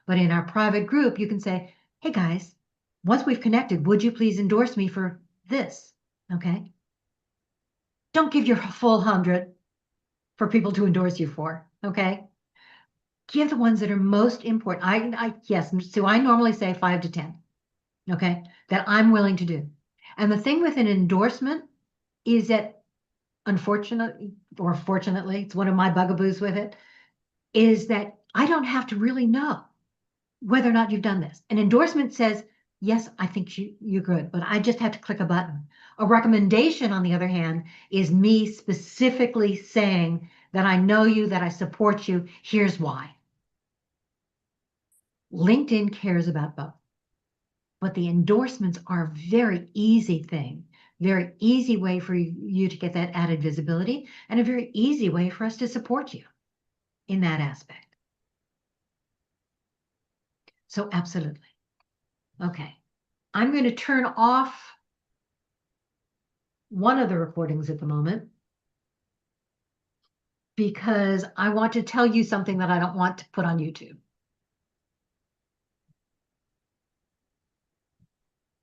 But in our private group, you can say, hey guys, once we've connected, would you please endorse me for this? Okay. Don't give your full 100 for people to endorse you for. Okay. Give the ones that are most important. Yes, so I normally say 5 to 10. Okay. That I'm willing to do. And the thing with an endorsement is that, unfortunately, or fortunately, it's one of my bugaboos with it, is that I don't have to really know whether or not you've done this. An endorsement says, yes, I think you're good, but I just have to click a button. A recommendation, on the other hand, is me specifically saying that I know you, that I support you. Here's why. LinkedIn cares about both, but the endorsements are a very easy thing, very easy way for you to get that added visibility, and a very easy way for us to support you in that aspect. So absolutely. Okay. I'm going to turn off one of the recordings at the moment, because I want to tell you something that I don't want to put on YouTube.